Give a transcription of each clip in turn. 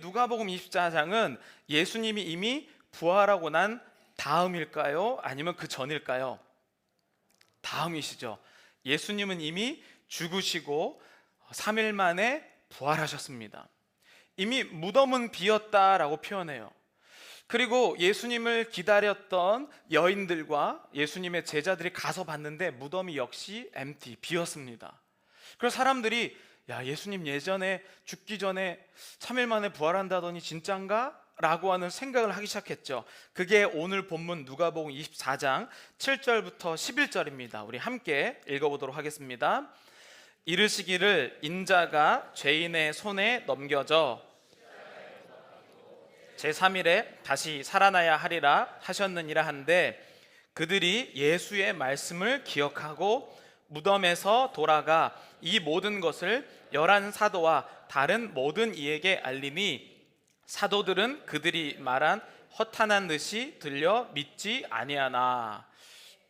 누가복음 24장은 예수님이 이미 부활하고 난 다음일까요? 아니면 그 전일까요? 다음이시죠. 예수님은 이미 죽으시고 3일 만에 부활하셨습니다. 이미 무덤은 비었다라고 표현해요. 그리고 예수님을 기다렸던 여인들과 예수님의 제자들이 가서 봤는데 무덤이 역시 비었습니다. 그래서 사람들이 야, 예수님 예전에 죽기 전에 3일 만에 부활한다더니 진짠가? 라고 하는 생각을 하기 시작했죠. 그게 오늘 본문 누가복음 24장 7절부터 11절입니다. 우리 함께 읽어보도록 하겠습니다. 이르시기를 인자가 죄인의 손에 넘겨져 제3일에 다시 살아나야 하리라 하셨느니라 한데, 그들이 예수의 말씀을 기억하고 무덤에서 돌아가 이 모든 것을 11 사도와 다른 모든 이에게 알리니 사도들은 그들이 말한 허탄한 듯이 들려 믿지 아니하나.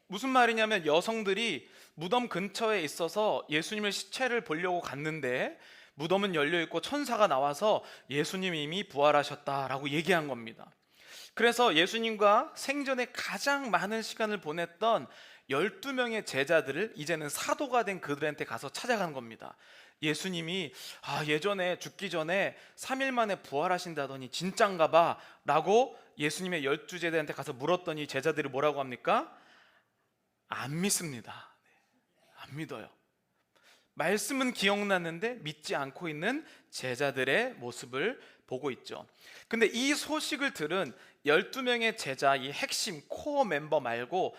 무슨 말이냐면 여성들이 무덤 근처에 있어서 예수님의 시체를 보려고 갔는데 무덤은 열려있고 천사가 나와서 예수님이 이미 부활하셨다라고 얘기한 겁니다. 그래서 예수님과 생전에 가장 많은 시간을 보냈던 12명의 제자들을 이제는 사도가 된 그들한테 가서 찾아간 겁니다. 예수님이 예전에 죽기 전에 3일 만에 부활하신다더니 진짠가 봐 라고 예수님의 12제자한테 가서 물었더니 제자들이 뭐라고 합니까? 안 믿습니다. 안 믿어요. 말씀은 기억났는데 믿지 않고 있는 제자들의 모습을 보고 있죠. 근데 이 소식을 들은 12명의 제자, 이 핵심 코어 멤버 말고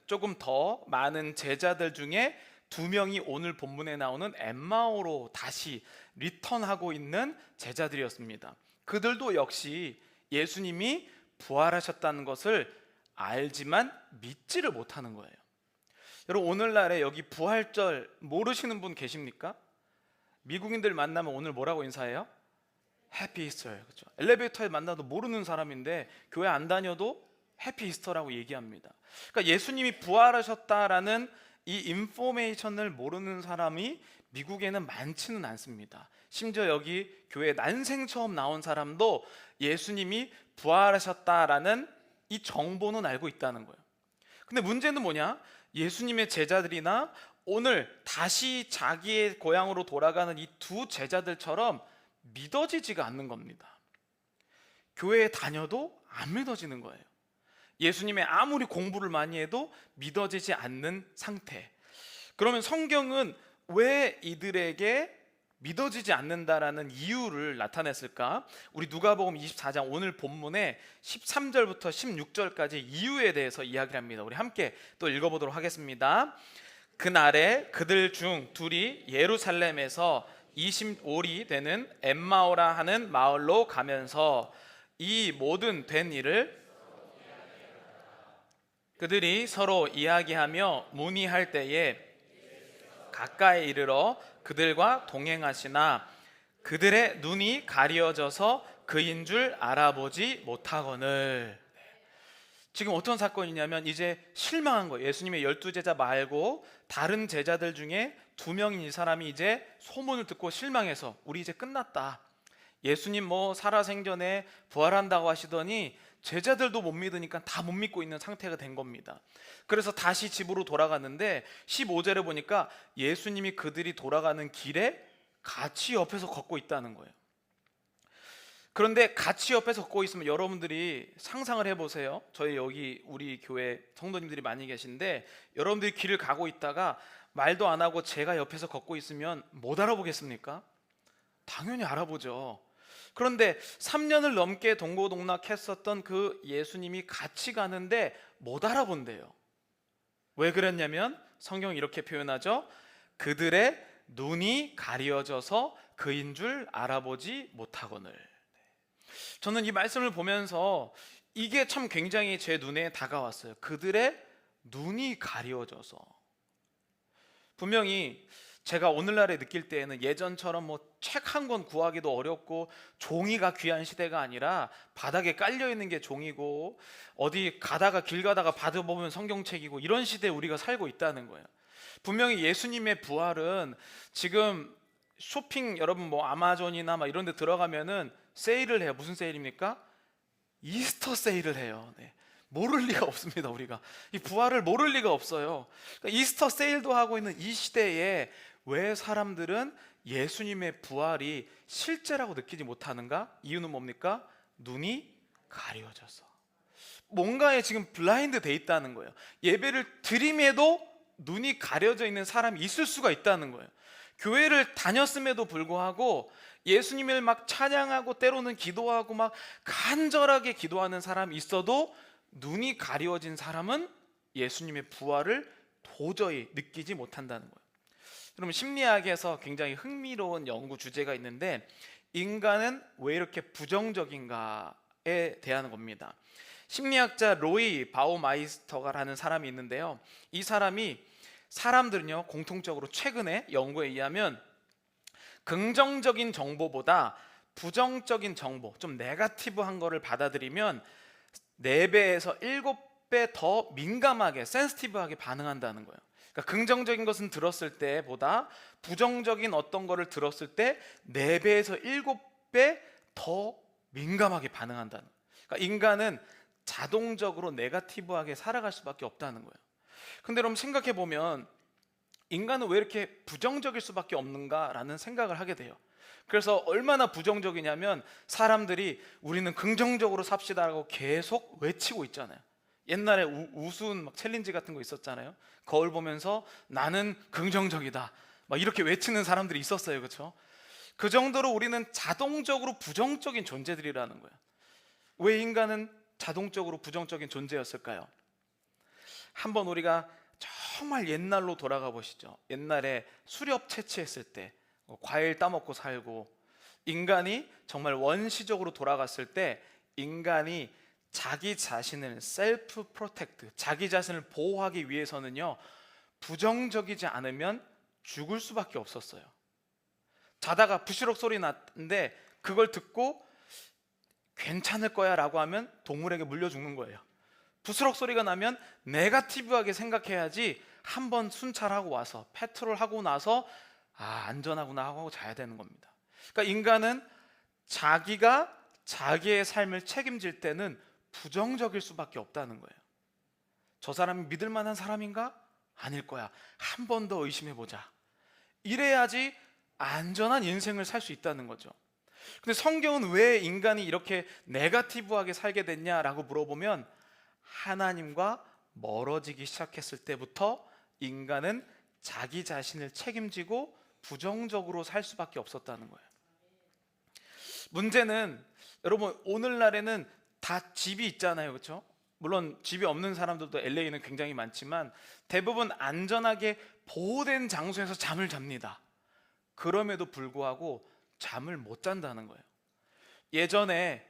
조금 더 많은 제자들 중에 2명이 오늘 본문에 나오는 엠마오로 다시 리턴하고 있는 제자들이었습니다. 그들도 역시 예수님이 부활하셨다는 것을 알지만 믿지를 못하는 거예요. 여러분, 오늘날에 여기 부활절 모르시는 분 계십니까? 미국인들 만나면 오늘 뭐라고 인사해요? 해피 이스터예요. 그렇죠? 엘리베이터에 만나도 모르는 사람인데 교회 안 다녀도 해피 이스터라고 얘기합니다. 그러니까 예수님이 부활하셨다라는 이 인포메이션을 모르는 사람이 미국에는 많지는 않습니다. 심지어 여기 교회 난생 처음 나온 사람도 예수님이 부활하셨다라는 이 정보는 알고 있다는 거예요. 근데 문제는 뭐냐? 예수님의 제자들이나 오늘 다시 자기의 고향으로 돌아가는 이 2 제자들처럼 믿어지지가 않는 겁니다. 교회에 다녀도 안 믿어지는 거예요. 예수님의 아무리 공부를 많이 해도 믿어지지 않는 상태. 그러면 성경은 왜 이들에게 믿어지지 않는다라는 이유를 나타냈을까? 우리 누가복음 24장 오늘 본문에 13절부터 16절까지 이유에 대해서 이야기를 합니다. 우리 함께 또 읽어보도록 하겠습니다. 그날에 그들 중 2이 예루살렘에서 25리 되는 엠마오라 하는 마을로 가면서 이 모든 된 일을 그들이 서로 이야기하며 문의할 때에 가까이 이르러 그들과 동행하시나 그들의 눈이 가려져서 그인 줄 알아보지 못하거늘. 지금 어떤 사건이냐면 이제 실망한 거예요. 예수님의 12제자 말고 다른 제자들 중에 2명인 이 사람이 이제 소문을 듣고 실망해서 우리 이제 끝났다. 예수님 살아생전에 부활한다고 하시더니 제자들도 못 믿으니까 다 못 믿고 있는 상태가 된 겁니다. 그래서 다시 집으로 돌아갔는데 15절에 보니까 예수님이 그들이 돌아가는 길에 같이 옆에서 걷고 있다는 거예요. 그런데 같이 옆에서 걷고 있으면 여러분들이 상상을 해보세요. 저희 여기 우리 교회 성도님들이 많이 계신데 여러분들이 길을 가고 있다가 말도 안 하고 제가 옆에서 걷고 있으면 못 알아보겠습니까? 당연히 알아보죠. 그런데 3년을 넘게 동고동락했었던 그 예수님이 같이 가는데 못 알아본대요. 왜 그랬냐면 성경이 이렇게 표현하죠. 그들의 눈이 가려져서 그인 줄 알아보지 못하거늘. 저는 이 말씀을 보면서 이게 참 굉장히 제 눈에 다가왔어요. 그들의 눈이 가려져서. 분명히 제가 오늘날에 느낄 때에는 예전처럼 책 한 권 구하기도 어렵고 종이가 귀한 시대가 아니라 바닥에 깔려있는 게 종이고 어디 가다가 길 가다가 받아보면 성경책이고 이런 시대에 우리가 살고 있다는 거예요. 분명히 예수님의 부활은 지금 쇼핑 여러분 뭐 아마존이나 막 이런 데 들어가면은 세일을 해요. 무슨 세일입니까? 이스터 세일을 해요. 네. 모를 리가 없습니다. 우리가 이 부활을 모를 리가 없어요. 그러니까 이스터 세일도 하고 있는 이 시대에 왜 사람들은 예수님의 부활이 실제라고 느끼지 못하는가? 이유는 뭡니까? 눈이 가려져서 뭔가에 지금 블라인드 돼 있다는 거예요. 예배를 드림에도 눈이 가려져 있는 사람이 있을 수가 있다는 거예요. 교회를 다녔음에도 불구하고 예수님을 막 찬양하고 때로는 기도하고 막 간절하게 기도하는 사람이 있어도 눈이 가려진 사람은 예수님의 부활을 도저히 느끼지 못한다는 거예요. 여러분, 심리학에서 굉장히 흥미로운 연구 주제가 있는데 인간은 왜 이렇게 부정적인가에 대한 겁니다. 심리학자 로이 바우마이스터가라는 사람이 있는데요, 이 사람이 사람들은요 공통적으로 최근에 연구에 의하면 긍정적인 정보보다 부정적인 정보, 좀 네거티브한 거를 받아들이면 4배에서 7배 더 민감하게, 센시티브하게 반응한다는 거예요. 그러니까 긍정적인 것은 들었을 때보다 부정적인 어떤 거를 들었을 때 4배에서 7배 더 민감하게 반응한다는 거예요. 그러니까 인간은 자동적으로 네거티브하게 살아갈 수밖에 없다는 거예요. 근데 여러분 생각해 보면 인간은 왜 이렇게 부정적일 수밖에 없는가라는 생각을 하게 돼요. 그래서 얼마나 부정적이냐면 사람들이 우리는 긍정적으로 삽시다라고 계속 외치고 있잖아요. 옛날에 우스운 막 챌린지 같은 거 있었잖아요. 거울 보면서 나는 긍정적이다 막 이렇게 외치는 사람들이 있었어요. 그렇죠? 그 정도로 우리는 자동적으로 부정적인 존재들이라는 거예요. 왜 인간은 자동적으로 부정적인 존재였을까요? 한번 우리가 정말 옛날로 돌아가 보시죠. 옛날에 수렵 채취했을 때 과일 따먹고 살고, 인간이 정말 원시적으로 돌아갔을 때 인간이 자기 자신을 셀프 프로텍트, 자기 자신을 보호하기 위해서는요 부정적이지 않으면 죽을 수밖에 없었어요. 자다가 부시럭 소리 났는데 그걸 듣고 괜찮을 거야 라고 하면 동물에게 물려 죽는 거예요. 부스럭 소리가 나면 네거티브하게 생각해야지 한번 순찰하고 와서 페트롤 하고 나서 안전하구나 하고 자야 되는 겁니다. 그러니까 인간은 자기가 자기의 삶을 책임질 때는 부정적일 수밖에 없다는 거예요. 저 사람이 믿을 만한 사람인가? 아닐 거야. 한 번 더 의심해 보자. 이래야지 안전한 인생을 살 수 있다는 거죠. 근데 성경은 왜 인간이 이렇게 네거티브하게 살게 됐냐라고 물어보면 하나님과 멀어지기 시작했을 때부터 인간은 자기 자신을 책임지고 부정적으로 살 수밖에 없었다는 거예요. 문제는 여러분 오늘날에는 다 집이 있잖아요. 그렇죠? 물론 집이 없는 사람들도 LA는 굉장히 많지만 대부분 안전하게 보호된 장소에서 잠을 잡니다. 그럼에도 불구하고 잠을 못 잔다는 거예요. 예전에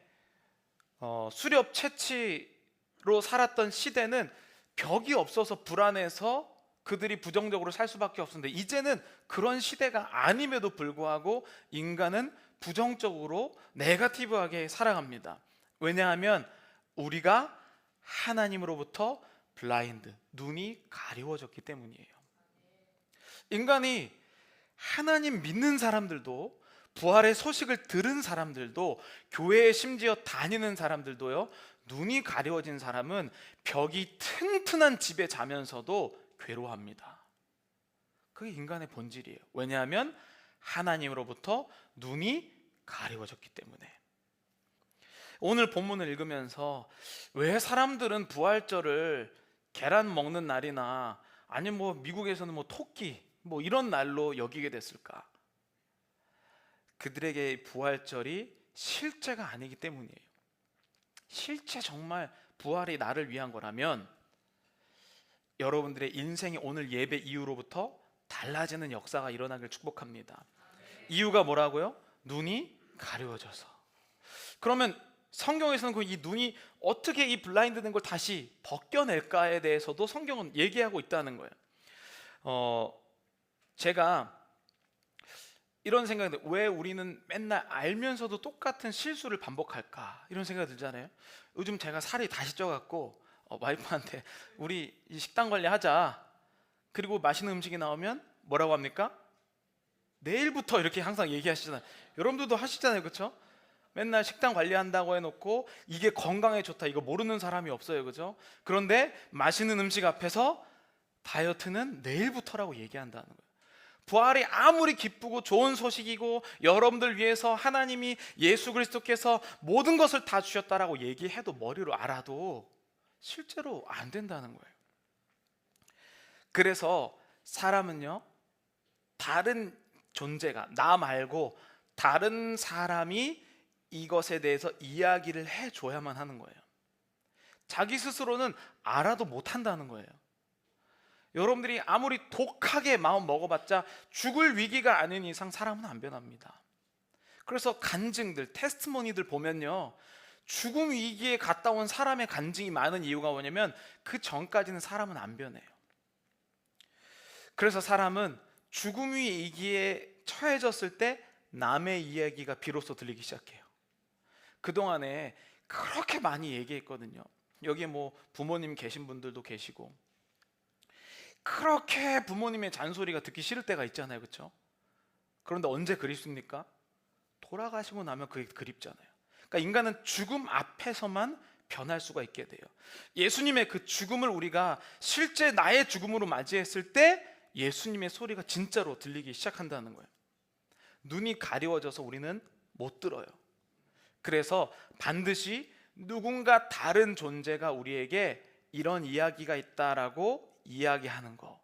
수렵 채취로 살았던 시대는 벽이 없어서 불안해서 그들이 부정적으로 살 수밖에 없었는데 이제는 그런 시대가 아님에도 불구하고 인간은 부정적으로 네거티브하게 살아갑니다. 왜냐하면 우리가 하나님으로부터 블라인드, 눈이 가리워졌기 때문이에요. 인간이 하나님 믿는 사람들도, 부활의 소식을 들은 사람들도, 교회에 심지어 다니는 사람들도요 눈이 가려진 사람은 벽이 튼튼한 집에 자면서도 괴로워합니다. 그게 인간의 본질이에요. 왜냐하면 하나님으로부터 눈이 가려졌기 때문에. 오늘 본문을 읽으면서 왜 사람들은 부활절을 계란 먹는 날이나 아니면 뭐 미국에서는 뭐 토끼 뭐 이런 날로 여기게 됐을까? 그들에게 부활절이 실제가 아니기 때문이에요. 실제 정말 부활이 나를 위한 거라면 여러분들의 인생이 오늘 예배 이후로부터 달라지는 역사가 일어나길 축복합니다. 이유가 뭐라고요? 눈이 가려워져서. 그러면 성경에서는 이 눈이 어떻게 이 블라인드 된 걸 다시 벗겨낼까에 대해서도 성경은 얘기하고 있다는 거예요. 제가 이런 생각인데 왜 우리는 맨날 알면서도 똑같은 실수를 반복할까? 이런 생각이 들잖아요. 요즘 제가 살이 다시 쪄갖고 와이프한테 우리 이 식단 관리하자. 그리고 맛있는 음식이 나오면 뭐라고 합니까? 내일부터 이렇게 항상 얘기하시잖아요. 여러분들도 하시잖아요, 그렇죠? 맨날 식단 관리한다고 해놓고 이게 건강에 좋다 이거 모르는 사람이 없어요, 그죠? 그런데 맛있는 음식 앞에서 다이어트는 내일부터라고 얘기한다는 거예요. 부활이 아무리 기쁘고 좋은 소식이고 여러분들 위해서 하나님이 예수 그리스도께서 모든 것을 다 주셨다라고 얘기해도 머리로 알아도 실제로 안 된다는 거예요. 그래서 사람은요, 다른 존재가, 나 말고 다른 사람이 이것에 대해서 이야기를 해줘야만 하는 거예요. 자기 스스로는 알아도 못한다는 거예요. 여러분들이 아무리 독하게 마음 먹어봤자 죽을 위기가 아닌 이상 사람은 안 변합니다. 그래서 간증들, 테스티모니들 보면요, 죽음 위기에 갔다 온 사람의 간증이 많은 이유가 뭐냐면 그 전까지는 사람은 안 변해요. 그래서 사람은 죽음 위기에 처해졌을 때 남의 이야기가 비로소 들리기 시작해요. 그동안에 그렇게 많이 얘기했거든요. 여기에 뭐 부모님 계신 분들도 계시고, 그렇게 부모님의 잔소리가 듣기 싫을 때가 있잖아요, 그렇죠? 그런데 언제 그립습니까? 돌아가시고 나면 그게 그립잖아요. 그러니까 인간은 죽음 앞에서만 변할 수가 있게 돼요. 예수님의 그 죽음을 우리가 실제 나의 죽음으로 맞이했을 때 예수님의 소리가 진짜로 들리기 시작한다는 거예요. 눈이 가려워져서 우리는 못 들어요. 그래서 반드시 누군가 다른 존재가 우리에게 이런 이야기가 있다라고 이야기하는 거.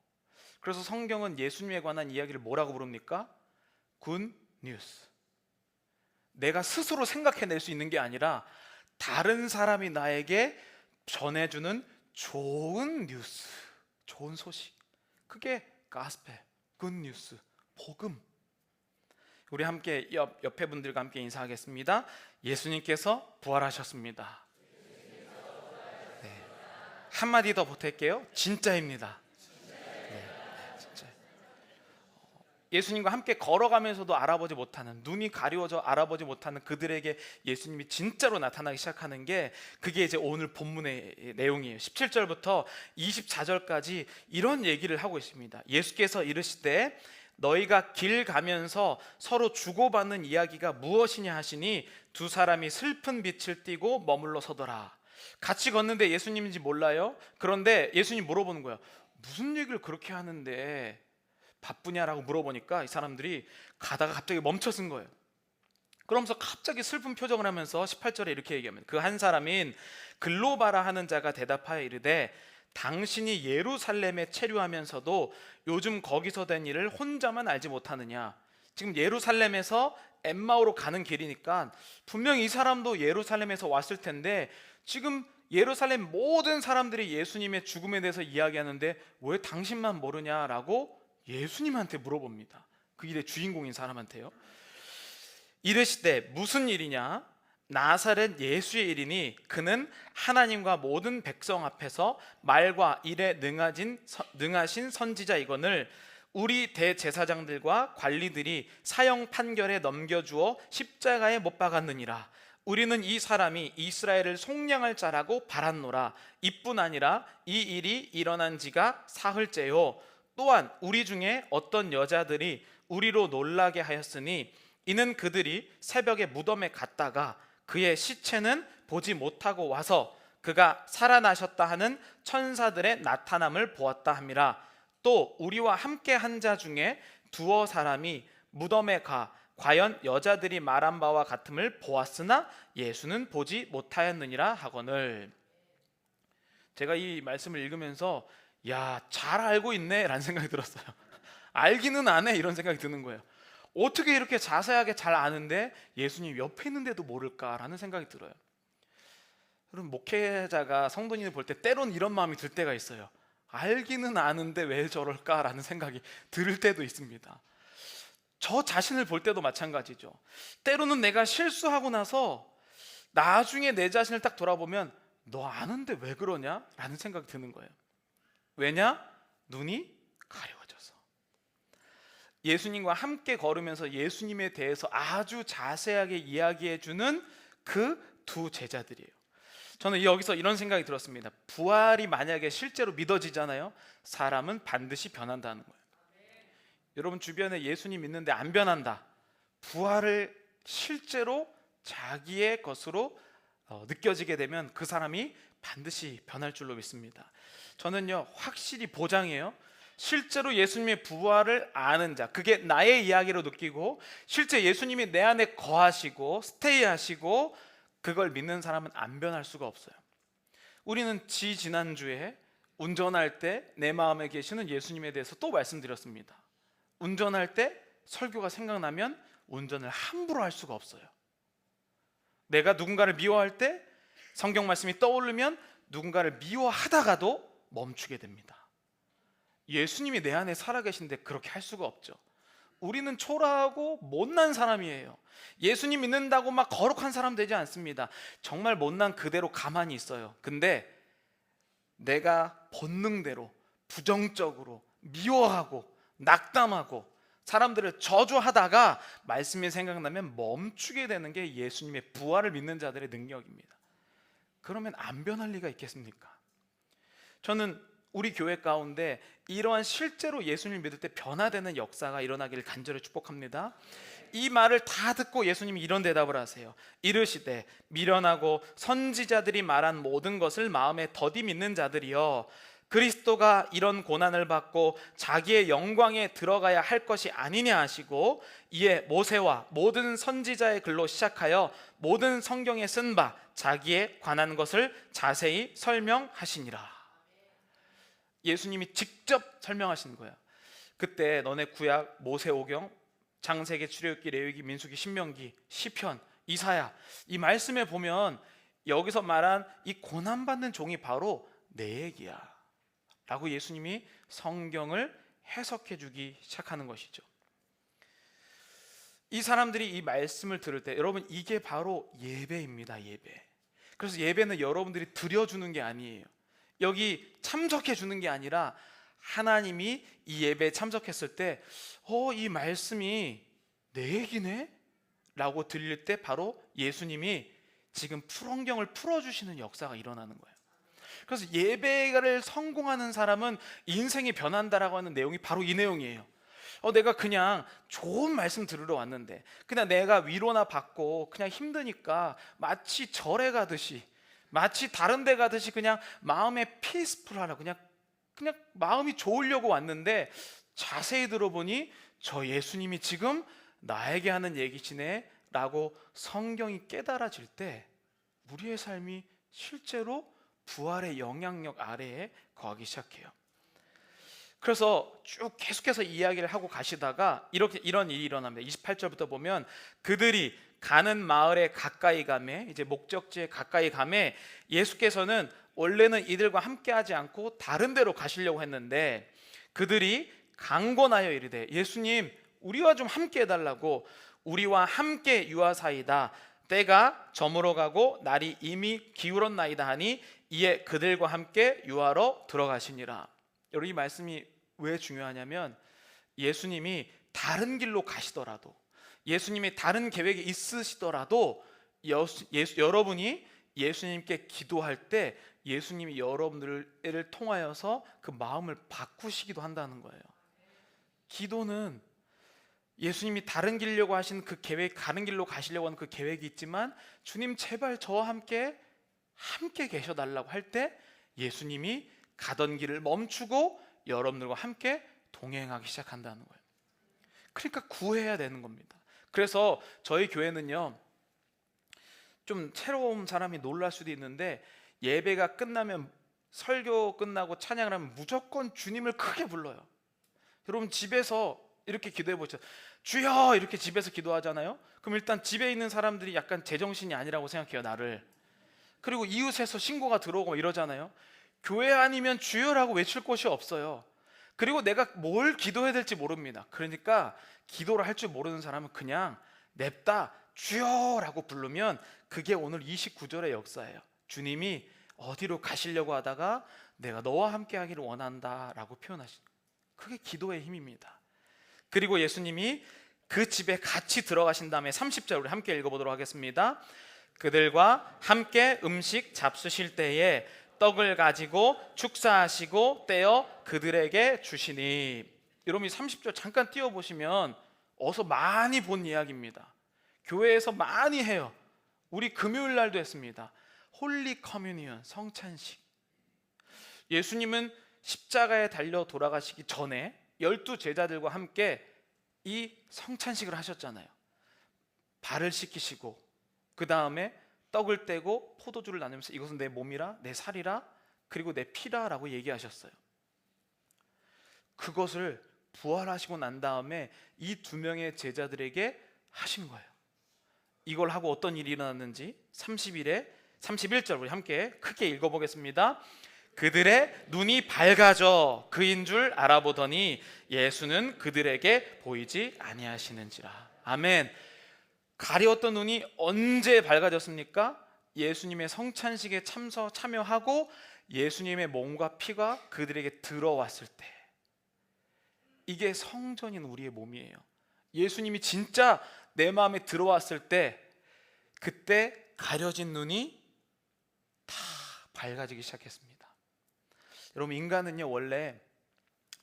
그래서 성경은 예수님에 관한 이야기를 뭐라고 부릅니까? 굿 뉴스. 내가 스스로 생각해낼 수 있는 게 아니라 다른 사람이 나에게 전해주는 좋은 뉴스, 좋은 소식. 그게 가스펠, 굿 뉴스, 복음. 우리 함께 옆에 분들과 함께 인사하겠습니다. 예수님께서 부활하셨습니다. 네. 한마디 더 보탤게요. 진짜입니다. 네, 진짜. 예수님과 함께 걸어가면서도 알아보지 못하는, 눈이 가려워져 알아보지 못하는 그들에게 예수님이 진짜로 나타나기 시작하는 게, 그게 이제 오늘 본문의 내용이에요. 17절부터 24절까지 이런 얘기를 하고 있습니다. 예수께서 이르시되 너희가 길 가면서 서로 주고받는 이야기가 무엇이냐 하시니 두 사람이 슬픈 빛을 띠고 머물러 서더라. 같이 걷는데 예수님인지 몰라요. 그런데 예수님 물어보는 거예요. 무슨 얘기를 그렇게 하는데 바쁘냐라고 물어보니까 이 사람들이 가다가 갑자기 멈춰선 거예요. 그러면서 갑자기 슬픈 표정을 하면서 18절에 이렇게 얘기하면, 그 한 사람인 글로바라 하는 자가 대답하여 이르되 당신이 예루살렘에 체류하면서도 요즘 거기서 된 일을 혼자만 알지 못하느냐. 지금 예루살렘에서 엠마오로 가는 길이니까 분명히 이 사람도 예루살렘에서 왔을 텐데 지금 예루살렘 모든 사람들이 예수님의 죽음에 대해서 이야기하는데 왜 당신만 모르냐라고 예수님한테 물어봅니다. 그 일의 주인공인 사람한테요. 이르시되 무슨 일이냐? 나사렛 예수의 일이니 그는 하나님과 모든 백성 앞에서 말과 일에 능하신 선지자이거늘 우리 대제사장들과 관리들이 사형 판결에 넘겨주어 십자가에 못 박았느니라. 우리는 이 사람이 이스라엘을 속량할 자라고 바랐노라. 이뿐 아니라 이 일이 일어난 지가 사흘째요. 또한 우리 중에 어떤 여자들이 우리로 놀라게 하였으니 이는 그들이 새벽에 무덤에 갔다가 그의 시체는 보지 못하고 와서 그가 살아나셨다 하는 천사들의 나타남을 보았다 함이라. 또 우리와 함께 한 자 중에 두어 사람이 무덤에 가 과연 여자들이 말한 바와 같음을 보았으나 예수는 보지 못하였느니라 하거늘. 제가 이 말씀을 읽으면서 야, 잘 알고 있네 라는 생각이 들었어요. 알기는 아네 이런 생각이 드는 거예요. 어떻게 이렇게 자세하게 잘 아는데 예수님 옆에 있는데도 모를까라는 생각이 들어요. 여러분, 목회자가 성도님을 볼 때 때론 이런 마음이 들 때가 있어요. 알기는 아는데 왜 저럴까라는 생각이 들 때도 있습니다. 저 자신을 볼 때도 마찬가지죠. 때로는 내가 실수하고 나서 나중에 내 자신을 딱 돌아보면 너 아는데 왜 그러냐? 라는 생각이 드는 거예요. 왜냐? 눈이 가려워져서. 예수님과 함께 걸으면서 예수님에 대해서 아주 자세하게 이야기해주는 그 두 제자들이에요. 저는 여기서 이런 생각이 들었습니다. 부활이 만약에 실제로 믿어지잖아요. 사람은 반드시 변한다는 거예요. 여러분 주변에 예수님 믿는데 안 변한다, 부활을 실제로 자기의 것으로 느껴지게 되면 그 사람이 반드시 변할 줄로 믿습니다. 저는요 확실히 보장해요. 실제로 예수님의 부활을 아는 자, 그게 나의 이야기로 느끼고 실제 예수님이 내 안에 거하시고 스테이하시고 그걸 믿는 사람은 안 변할 수가 없어요. 우리는 지난주에 운전할 때 내 마음에 계시는 예수님에 대해서 또 말씀드렸습니다. 운전할 때 설교가 생각나면 운전을 함부로 할 수가 없어요. 내가 누군가를 미워할 때 성경 말씀이 떠오르면 누군가를 미워하다가도 멈추게 됩니다. 예수님이 내 안에 살아계신데 그렇게 할 수가 없죠. 우리는 초라하고 못난 사람이에요. 예수님 믿는다고 막 거룩한 사람 되지 않습니다. 정말 못난 그대로 가만히 있어요. 근데 내가 본능대로 부정적으로 미워하고 낙담하고 사람들을 저주하다가 말씀이 생각나면 멈추게 되는 게 예수님의 부활을 믿는 자들의 능력입니다. 그러면 안 변할 리가 있겠습니까? 저는 우리 교회 가운데 이러한 실제로 예수님 믿을 때 변화되는 역사가 일어나기를 간절히 축복합니다. 이 말을 다 듣고 예수님이 이런 대답을 하세요. 이르시되 미련하고 선지자들이 말한 모든 것을 마음에 더디 믿는 자들이여, 그리스도가 이런 고난을 받고 자기의 영광에 들어가야 할 것이 아니냐 하시고, 이에 모세와 모든 선지자의 글로 시작하여 모든 성경에 쓴 바 자기에 관한 것을 자세히 설명하시니라. 예수님이 직접 설명하시는 거예요. 그때 너네 구약 모세오경, 창세기, 출애굽기, 레위기, 민수기, 신명기, 시편, 이사야, 이 말씀에 보면 여기서 말한 이 고난받는 종이 바로 내 얘기야 라고 예수님이 성경을 해석해 주기 시작하는 것이죠. 이 사람들이 이 말씀을 들을 때 여러분 이게 바로 예배입니다. 예배. 그래서 예배는 여러분들이 드려주는 게 아니에요. 여기 참석해 주는 게 아니라 하나님이 이 예배에 참석했을 때 이 말씀이 내 얘기네? 라고 들릴 때 바로 예수님이 지금 성경을 풀어주시는 역사가 일어나는 거예요. 그래서 예배를 성공하는 사람은 인생이 변한다라고 하는 내용이 바로 이 내용이에요. 내가 그냥 좋은 말씀 들으러 왔는데 그냥 내가 위로나 받고 그냥 힘드니까 마치 절에 가듯이 마치 다른 데 가듯이 그냥 마음에 피스풀하라고 그냥 마음이 좋으려고 왔는데 자세히 들어보니 저 예수님이 지금 나에게 하는 얘기시네 라고 성경이 깨달아질 때 우리의 삶이 실제로 부활의 영향력 아래에 거하기 시작해요. 그래서 쭉 계속해서 이야기를 하고 가시다가 이런 일이 일어납니다. 28절부터 보면 그들이 가는 마을에 가까이 가매, 이제 목적지에 가까이 가매 예수께서는 원래는 이들과 함께 하지 않고 다른 데로 가시려고 했는데 그들이 강권하여 이르되 예수님 우리와 좀 함께 해달라고, 우리와 함께 유하사이다, 때가 저물어 가고 날이 이미 기울었나이다 하니 이에 그들과 함께 유하러 들어가시니라. 여러분 이 말씀이 왜 중요하냐면 예수님이 다른 길로 가시더라도 예수님이 다른 계획이 있으시더라도 여러분이 예수님께 기도할 때 예수님이 여러분들을 통하여서 그 마음을 바꾸시기도 한다는 거예요. 기도는 예수님이 다른 길려고 하신 그 계획, 가는 길로 가시려고 하는 그 계획이 있지만 주님 제발 저와 함께 계셔달라고 할 때 예수님이 가던 길을 멈추고 여러분들과 함께 동행하기 시작한다는 거예요. 그러니까 구해야 되는 겁니다. 그래서 저희 교회는요 좀 새로운 사람이 놀랄 수도 있는데 예배가 끝나면 설교 끝나고 찬양을 하면 무조건 주님을 크게 불러요. 여러분 집에서 이렇게 기도해 보죠. 주여 이렇게 집에서 기도하잖아요. 그럼 일단 집에 있는 사람들이 약간 제정신이 아니라고 생각해요 나를. 그리고 이웃에서 신고가 들어오고 이러잖아요. 교회 아니면 주여라고 외칠 곳이 없어요. 그리고 내가 뭘 기도해야 될지 모릅니다. 그러니까 기도를 할 줄 모르는 사람은 그냥 냅다 주여라고 부르면 그게 오늘 29절의 역사예요. 주님이 어디로 가시려고 하다가 내가 너와 함께 하기를 원한다 라고 표현하신, 그게 기도의 힘입니다. 그리고 예수님이 그 집에 같이 들어가신 다음에 30절 우리 함께 읽어보도록 하겠습니다. 그들과 함께 음식 잡수실 때에 떡을 가지고 축사하시고 떼어 그들에게 주시니. 여러분이 30절 잠깐 띄워보시면 어서 많이 본 이야기입니다. 교회에서 많이 해요. 우리 금요일 날도 했습니다. 홀리 커뮤니언, 성찬식. 예수님은 십자가에 달려 돌아가시기 전에 12 제자들과 함께 이 성찬식을 하셨잖아요. 발을 씻기시고 그 다음에 떡을 떼고 포도주를 나누면서 이것은 내 몸이라 내 살이라 그리고 내 피라 라고 얘기하셨어요. 그것을 부활하시고 난 다음에 이 2명의 제자들에게 하신 거예요. 이걸 하고 어떤 일이 일어났는지 31절 우리 함께 크게 읽어보겠습니다. 그들의 눈이 밝아져 그인 줄 알아보더니 예수는 그들에게 보이지 아니하시는지라. 아멘. 가려웠던 눈이 언제 밝아졌습니까? 예수님의 성찬식에 참여하고 예수님의 몸과 피가 그들에게 들어왔을 때. 이게 성전인 우리의 몸이에요. 예수님이 진짜 내 마음에 들어왔을 때 그때 가려진 눈이 다 밝아지기 시작했습니다. 여러분, 인간은요 원래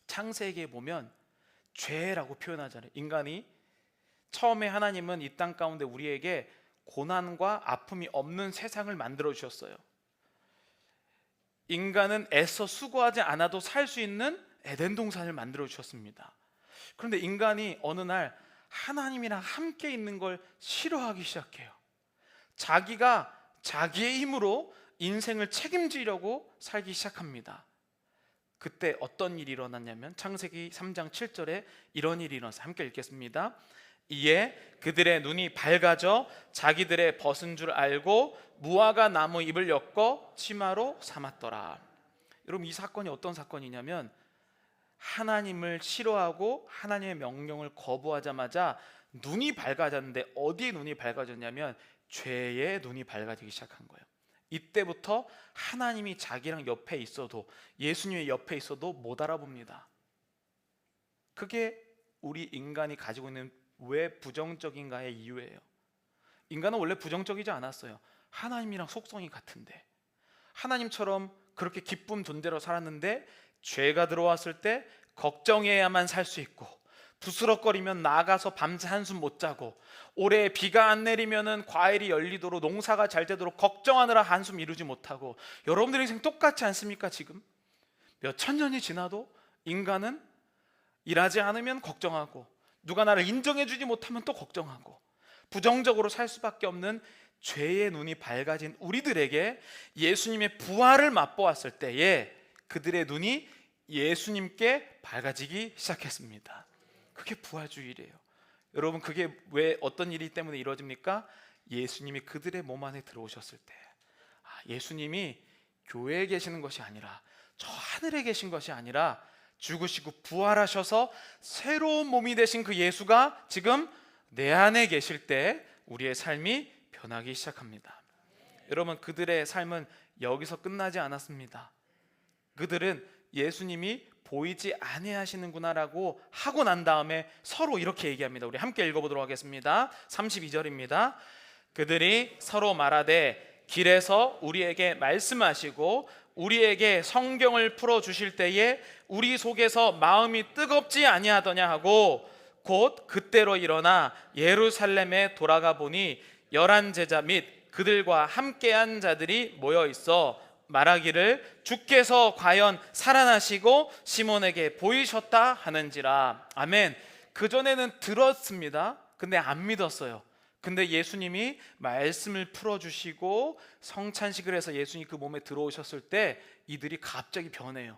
창세기에 보면 죄라고 표현하잖아요. 인간이 처음에 하나님은 이 땅 가운데 우리에게 고난과 아픔이 없는 세상을 만들어 주셨어요. 인간은 애써 수고하지 않아도 살 수 있는 에덴 동산을 만들어 주셨습니다. 그런데 인간이 어느 날 하나님이랑 함께 있는 걸 싫어하기 시작해요. 자기가 자기의 힘으로 인생을 책임지려고 살기 시작합니다. 그때 어떤 일이 일어났냐면 창세기 3장 7절에 이런 일이 일어났어요. 함께 읽겠습니다. 이에 그들의 눈이 밝아져 자기들의 벗은 줄 알고 무화과 나무 잎을 엮어 치마로 삼았더라. 여러분, 이 사건이 어떤 사건이냐면 하나님을 싫어하고 하나님의 명령을 거부하자마자 눈이 밝아졌는데 어디에 눈이 밝아졌냐면 죄의 눈이 밝아지기 시작한 거예요. 이때부터 하나님이 자기랑 옆에 있어도 예수님의 옆에 있어도 못 알아봅니다. 그게 우리 인간이 가지고 있는 왜 부정적인가의 이유예요. 인간은 원래 부정적이지 않았어요. 하나님이랑 속성이 같은데 하나님처럼 그렇게 기쁨 존재로 살았는데 죄가 들어왔을 때 걱정해야만 살 수 있고 부스럭거리면 나가서 밤새 한숨 못 자고 올해 비가 안 내리면은 과일이 열리도록 농사가 잘 되도록 걱정하느라 한숨 이루지 못하고 여러분들 인생 똑같지 않습니까? 지금 몇 천 년이 지나도 인간은 일하지 않으면 걱정하고 누가 나를 인정해주지 못하면 또 걱정하고 부정적으로 살 수밖에 없는 죄의 눈이 밝아진 우리들에게 예수님의 부활을 맛보았을 때에 그들의 눈이 예수님께 밝아지기 시작했습니다. 그게 부활주일이에요. 여러분, 그게 왜 어떤 일이 때문에 이루어집니까? 예수님이 그들의 몸 안에 들어오셨을 때. 예수님이 교회에 계시는 것이 아니라 저 하늘에 계신 것이 아니라 죽으시고 부활하셔서 새로운 몸이 되신 그 예수가 지금 내 안에 계실 때 우리의 삶이 변하기 시작합니다. 여러분, 그들의 삶은 여기서 끝나지 않았습니다. 그들은 예수님이 보이지 아니하시는구나라고 하고 난 다음에 서로 이렇게 얘기합니다. 우리 함께 읽어보도록 하겠습니다. 32절입니다. 그들이 서로 말하되 길에서 우리에게 말씀하시고 우리에게 성경을 풀어주실 때에 우리 속에서 마음이 뜨겁지 아니하더냐 하고 곧 그때로 일어나 예루살렘에 돌아가 보니 11 제자 및 그들과 함께한 자들이 모여 있어 말하기를 주께서 과연 살아나시고 시몬에게 보이셨다 하는지라. 아멘. 그전에는 들었습니다. 근데 안 믿었어요. 근데 예수님이 말씀을 풀어주시고 성찬식을 해서 예수님이 그 몸에 들어오셨을 때 이들이 갑자기 변해요.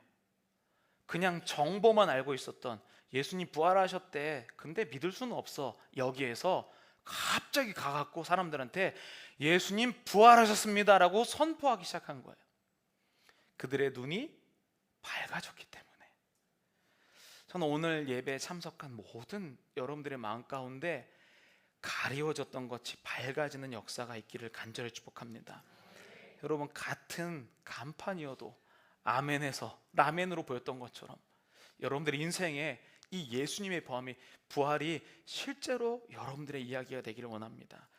그냥 정보만 알고 있었던 예수님 부활하셨대, 근데 믿을 수는 없어, 여기에서 갑자기 가갖고 사람들한테 예수님 부활하셨습니다 라고 선포하기 시작한 거예요. 그들의 눈이 밝아졌기 때문에. 저는 오늘 예배에 참석한 모든 여러분들의 마음 가운데 가리워졌던 것이 밝아지는 역사가 있기를 간절히 축복합니다. 여러분, 같은 간판이어도 아멘에서 라멘으로 보였던 것처럼 여러분들의 인생에 이 예수님의 부활이 실제로 여러분들의 이야기가 되기를 원합니다.